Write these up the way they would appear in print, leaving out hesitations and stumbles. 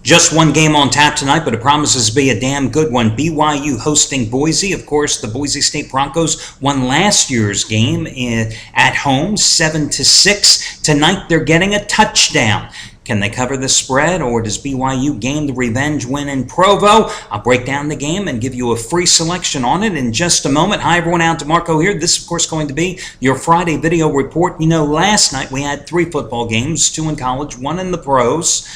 Just one game on tap tonight, but it promises to be a damn good one. BYU hosting Boise. Of course, the Boise State Broncos won last year's game at home, 7-6. Tonight, they're getting a touchdown. Can they cover the spread, or does BYU gain the revenge win in Provo? I'll break down the game and give you a free selection on it in just a moment. Hi, everyone. Al DeMarco here. This is, of course, going to be your Friday video report. You know, last night we had 3 football games, 2 in college, 1 in the pros.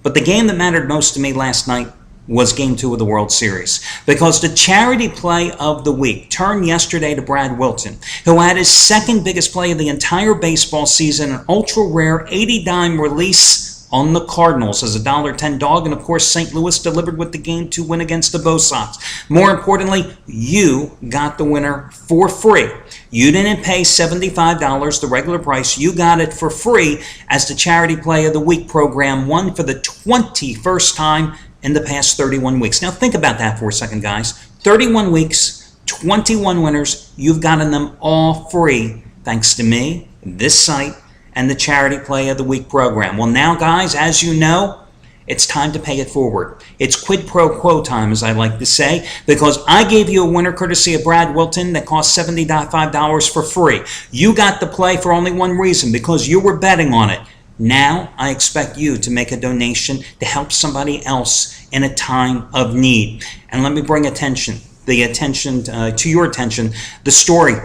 But the game that mattered most to me last night was Game 2 of the World Series, because the charity play of the week turned yesterday to Brad Wilton, who had his second biggest play of the entire baseball season, an ultra-rare 80-dime release on the Cardinals as a $1.10 dog, and of course St. Louis delivered with the Game 2 win against the Bo Sox. More importantly, you got the winner for free. You didn't pay $75, the regular price. You got it for free as the Charity Play of the Week program won for the 21st time in the past 31 weeks. Now think about that for a second, guys. 31 weeks, 21 winners. You've gotten them all free thanks to me, this site, and the Charity Play of the Week program. Well, now, guys, as you know, it's time to pay it forward. It's quid pro quo time, as I like to say, because I gave you a winner courtesy of Brad Wilton that cost $75 for free. You got the play for only one reason, because you were betting on it. Now, I expect you to make a donation to help somebody else in a time of need. And let me bring to your attention the story.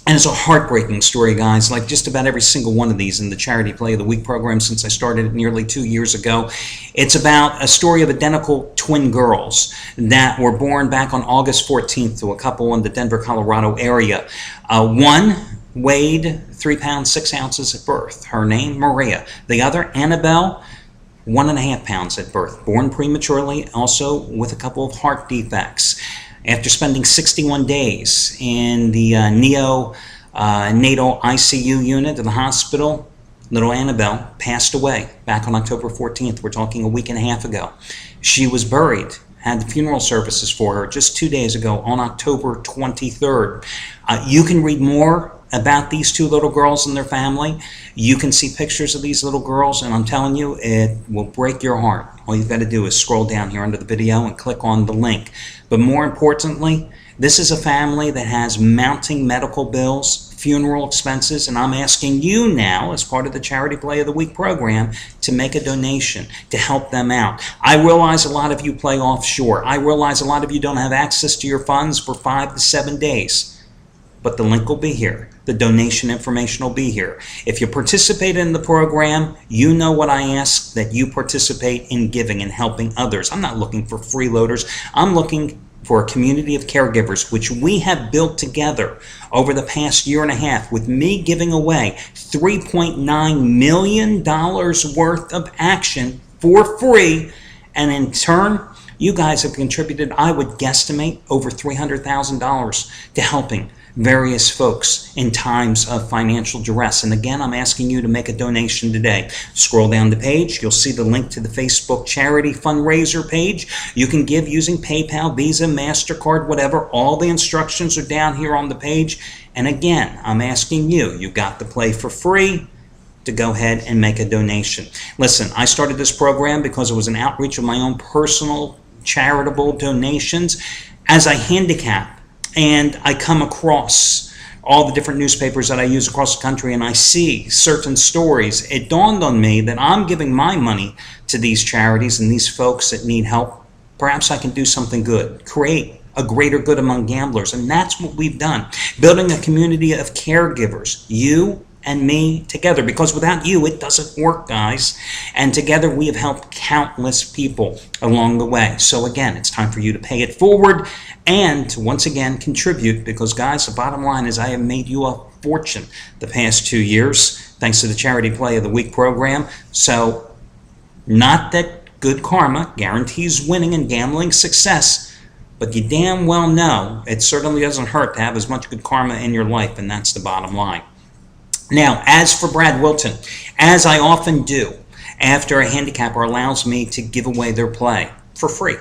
And it's a heartbreaking story, guys, like just about every single one of these in the Charity Play of the Week program since I started it nearly 2 years ago. It's about a story of identical twin girls that were born back on August 14th to a couple in the Denver, Colorado area. One weighed 3 pounds 6 ounces at birth. Her name, Maria. The other, Annabelle, 1.5 pounds at birth. Born prematurely, also with a couple of heart defects. After spending 61 days in the neonatal ICU unit of the hospital, little Annabelle passed away back on October 14th. We're talking a week and a half ago. She was buried, had the funeral services for her just 2 days ago on October 23rd. You can read more about these 2 little girls and their family. You can see pictures of these little girls, and I'm telling you, it will break your heart. All you've got to do is scroll down here under the video and click on the link. But more importantly, this is a family that has mounting medical bills, funeral expenses, and I'm asking you now, as part of the Charity Play of the Week program, to make a donation to help them out. I realize a lot of you play offshore. I realize a lot of you don't have access to your funds for 5 to 7 days. But the link will be here. The donation information will be here. If you participate in the program, you know what I ask, that you participate in giving and helping others. I'm not looking for freeloaders. I'm looking for a community of caregivers, which we have built together over the past year and a half, with me giving away $3.9 million worth of action for free. And in turn, you guys have contributed, I would guesstimate, over $300,000 to helping various folks in times of financial duress. And again, I'm asking you to make a donation today. Scroll down the page. You'll see the link to the Facebook charity fundraiser page. You can give using PayPal, Visa, MasterCard, whatever. All the instructions are down here on the page. And again, I'm asking you, you got the play for free, to go ahead and make a donation. Listen, I started this program because it was an outreach of my own personal charitable donations. As I handicap, and I come across all the different newspapers that I use across the country, and I see certain stories, it dawned on me that I'm giving my money to these charities and these folks that need help. Perhaps I can do something good, create a greater good among gamblers, and that's what we've done. Building a community of caregivers, you and me together, because without you, it doesn't work, guys. And together, we have helped countless people along the way. So again, it's time for you to pay it forward and to once again contribute, because guys, the bottom line is I have made you a fortune the past 2 years, thanks to the Charity Play of the Week program. So not that good karma guarantees winning and gambling success, but you damn well know it certainly doesn't hurt to have as much good karma in your life, and that's the bottom line. Now, as for Brad Wilton, as I often do after a handicapper allows me to give away their play for free,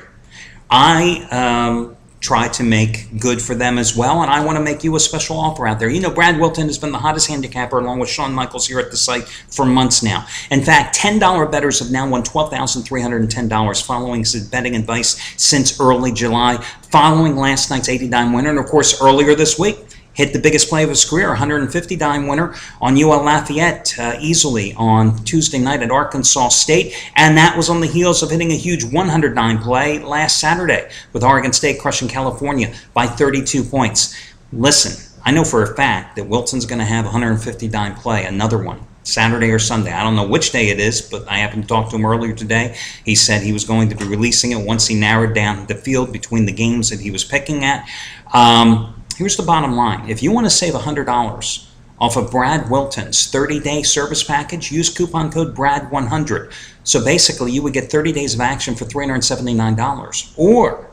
I try to make good for them as well, and I want to make you a special offer out there. You know, Brad Wilton has been the hottest handicapper along with Shawn Michaels here at the site for months now. In fact, $10 bettors have now won $12,310 following his betting advice since early July, following last night's 80-dime winner, and of course earlier this week hit the biggest play of his career, 150-dime winner on UL Lafayette easily on Tuesday night at Arkansas State. And that was on the heels of hitting a huge 100-dime play last Saturday with Oregon State crushing California by 32 points. Listen, I know for a fact that Wilton's going to have a 150-dime play, another one, Saturday or Sunday. I don't know which day it is, but I happened to talk to him earlier today. He said he was going to be releasing it once he narrowed down the field between the games that he was picking at. Here's the bottom line. If you want to save $100 off of Brad Wilton's 30-day service package, use coupon code BRAD100. So basically, you would get 30 days of action for $379. Or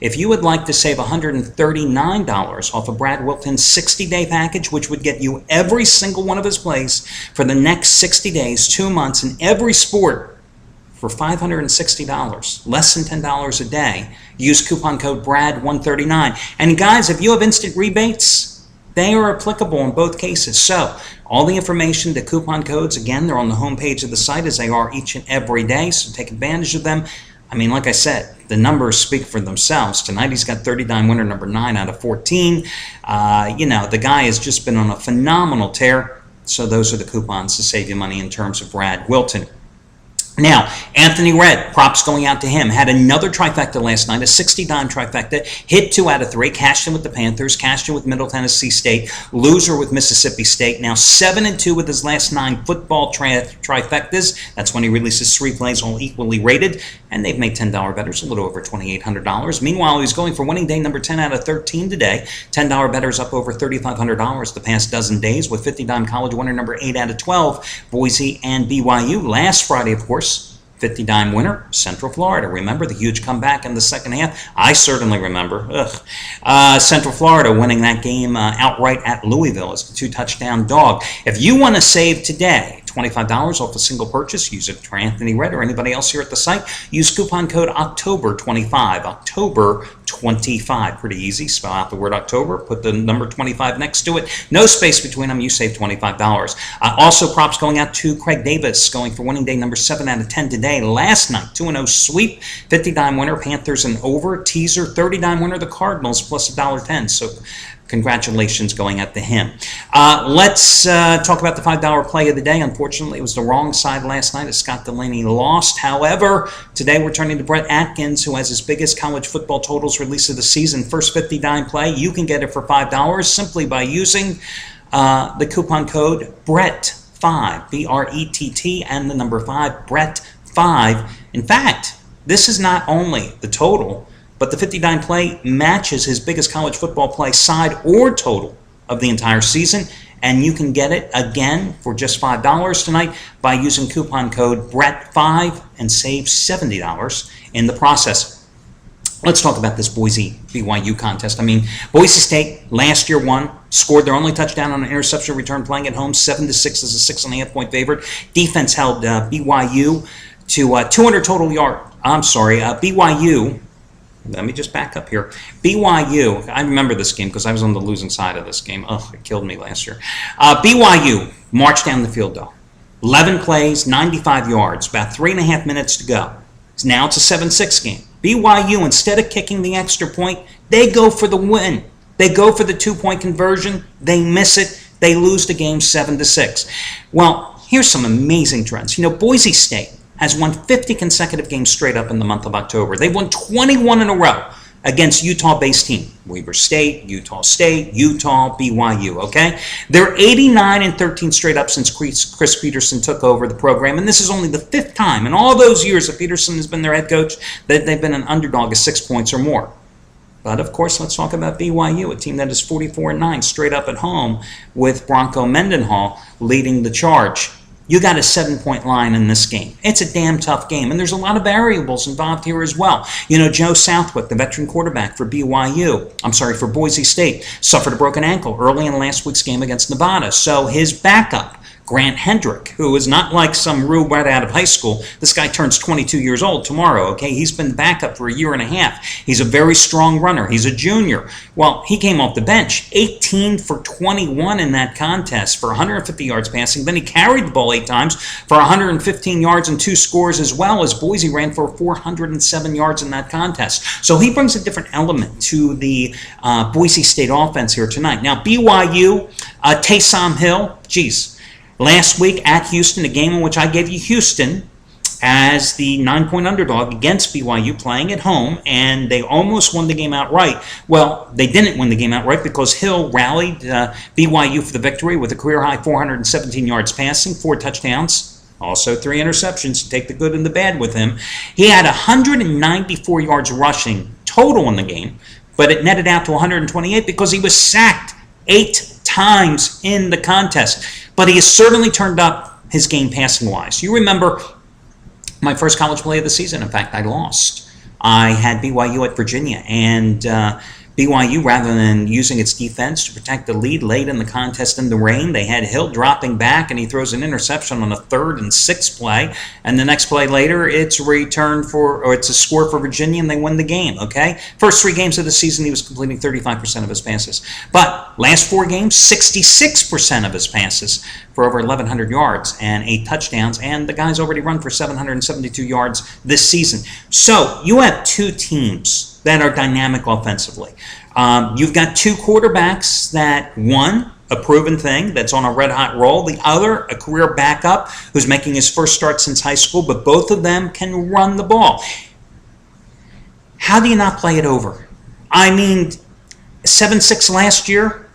if you would like to save $139 off of Brad Wilton's 60-day package, which would get you every single one of his plays for the next 60 days, 2 months, in every sport, for $560, less than $10 a day, use coupon code BRAD139. And guys, if you have instant rebates, they are applicable in both cases. So all the information, the coupon codes, again, they're on the homepage of the site as they are each and every day, so take advantage of them. I mean, like I said, the numbers speak for themselves. Tonight he's got 30-dime winner number 9 out of 14. You know, the guy has just been on a phenomenal tear. So those are the coupons to save you money in terms of Brad Wilton. Now, Anthony Redd, props going out to him, had another trifecta last night, a 60-dime trifecta, hit 2 out of 3, cashed in with the Panthers, cashed in with Middle Tennessee State, loser with Mississippi State, now 7-2 with his last 9 football trifectas. That's when he releases 3 plays, all equally rated, and they've made $10 bettors, a little over $2,800. Meanwhile, he's going for winning day number 10 out of 13 today, $10 bettors up over $3,500 the past dozen days, with 50-dime college winner number 8 out of 12, Boise and BYU. Last Friday, of course, 50-dime winner, Central Florida. Remember the huge comeback in the second half? I certainly remember. Central Florida winning that game outright at Louisville as a 2-touchdown dog. If you want to save today, $25 off a single purchase, use it for Anthony Redd or anybody else here at the site. Use coupon code October25. October25. Pretty easy. Spell out the word October. Put the number 25 next to it. No space between them. You save $25. Also, props going out to Craig Davis, going for winning day number 7 out of 10 today. Last night, 2-0 sweep. 50-dime winner, Panthers and over. Teaser, 30-dime winner, the Cardinals, plus $1.10. So congratulations going out to him. Let's talk about the $5 play of the day. Unfortunately, it was the wrong side last night as Scott Delaney lost. However, today we're turning to Brett Atkins, who has his biggest college football totals release of the season. First 50-dime play. You can get it for $5 simply by using the coupon code BRETT5, B-R-E-T-T, and the number 5, BRETT5. In fact, this is not only the total, but the 50-dime play matches his biggest college football play side or total of the entire season. And you can get it, again, for just $5 tonight by using coupon code BRETT5 and save $70 in the process. Let's talk about this Boise-BYU contest. I mean, Boise State last year won, scored their only touchdown on an interception return playing at home, 7-6 as a 6.5-point favorite. Defense held BYU to 200 total yard. BYU... Let me just back up here. BYU, I remember this game because I was on the losing side of this game. Oh, it killed me last year. BYU marched down the field, though. 11 plays, 95 yards, about 3.5 minutes to go. Now it's a 7-6 game. BYU, instead of kicking the extra point, they go for the win. They go for the 2-point conversion. They miss it. They lose the game 7-6. Well, here's some amazing trends. You know, Boise State has won 50 consecutive games straight up in the month of October. They've won 21 in a row against Utah-based team. Weber State, Utah, BYU, okay? They're 89-13 straight up since Chris Peterson took over the program, and this is only the 5th time in all those years that Peterson has been their head coach that they've been an underdog of 6 points or more. But, of course, let's talk about BYU, a team that is 44-9 straight up at home with Bronco Mendenhall leading the charge. You got a 7-point line in this game. It's a damn tough game, and there's a lot of variables involved here as well. You know, Joe Southwick, the veteran quarterback for for Boise State, suffered a broken ankle early in last week's game against Nevada. So his backup, Grant Hendrick, who is not like some rube right out of high school. This guy turns 22 years old tomorrow, okay? He's been backup for a year and a half. He's a very strong runner. He's a junior. Well, he came off the bench, 18 for 21 in that contest for 150 yards passing. Then he carried the ball 8 times for 115 yards and 2 scores, as well as Boise ran for 407 yards in that contest. So he brings a different element to the Boise State offense here tonight. Now, BYU, Taysom Hill, geez. Last week at Houston, a game in which I gave you Houston as the 9-point underdog against BYU playing at home, and they almost won the game outright. Well, they didn't win the game outright because Hill rallied BYU for the victory with a career-high 417 yards passing, 4 touchdowns, also 3 interceptions. Take the good and the bad with him. He had 194 yards rushing total in the game, but it netted out to 128 because he was sacked 8 times in the contest. But he has certainly turned up his game passing-wise. You remember my first college play of the season. In fact, I lost. I had BYU at Virginia, and BYU, rather than using its defense to protect the lead late in the contest in the rain, they had Hill dropping back, and he throws an interception on a 3rd and 6 play. And the next play later, it's a it's a score for Virginia, and they win the game. Okay, first 3 games of the season, he was completing 35% of his passes. But last 4 games, 66% of his passes for over 1,100 yards and 8 touchdowns. And the guy's already run for 772 yards this season. So you have 2 teams that are dynamic offensively. You've got 2 quarterbacks that, one, a proven thing that's on a red-hot roll, the other, a career backup who's making his first start since high school, but both of them can run the ball. How do you not play it over? I mean, 7-6 last year,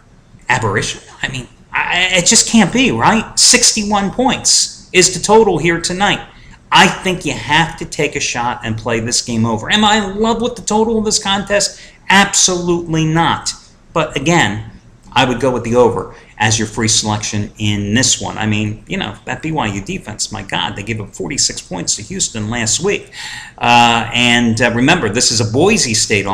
aberration. I mean, it just can't be, right? 61 points is the total here tonight. I think you have to take a shot and play this game over. Am I in love with the total of this contest? Absolutely not. But again, I would go with the over as your free selection in this one. I mean, you know, that BYU defense, my God, they gave up 46 points to Houston last week. Remember, this is a Boise State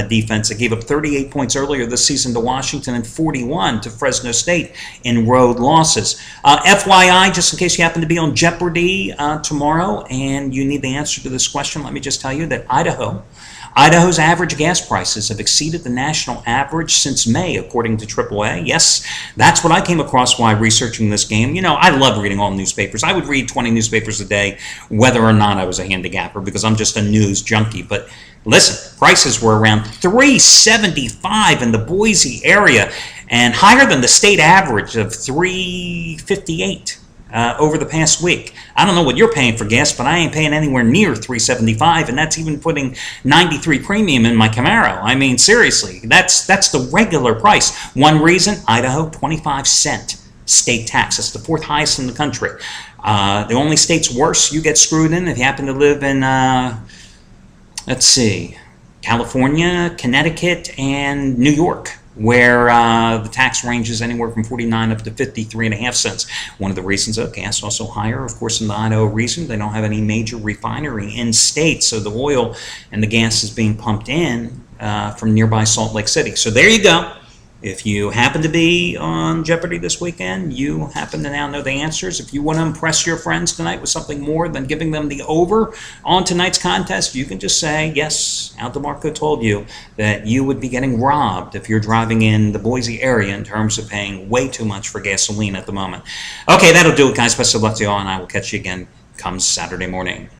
defense that gave up 38 points earlier this season to Washington and 41 to Fresno State in road losses. FYI, just in case you happen to be on Jeopardy tomorrow and you need the answer to this question, let me just tell you that Idaho's average gas prices have exceeded the national average since May, according to AAA. Yes, that's what I came across while researching this game. You know, I love reading all newspapers. I would read 20 newspapers a day, whether or not I was a handicapper, because I'm just a news junkie. But listen, prices were around $375 in the Boise area, and higher than the state average of $358. Over the past week. I don't know what you're paying for gas, but I ain't paying anywhere near $375, and that's even putting 93 premium in my Camaro. I mean, seriously, that's the regular price. One reason, Idaho, 25-cent state tax. That's the 4th highest in the country. The only states worse you get screwed in if you happen to live in, let's see, California, Connecticut, and New York, where the tax ranges anywhere from 49 up to 53.5 cents. One of the reasons of gas also higher, of course, in the Idaho region. They don't have any major refinery in state, so the oil and the gas is being pumped in from nearby Salt Lake City. So there you go. If you happen to be on Jeopardy this weekend, you happen to now know the answers. If you want to impress your friends tonight with something more than giving them the over on tonight's contest, you can just say, yes, Al DeMarco told you that you would be getting robbed if you're driving in the Boise area in terms of paying way too much for gasoline at the moment. Okay, that'll do it, guys. Best of luck to you all, and I will catch you again come Saturday morning.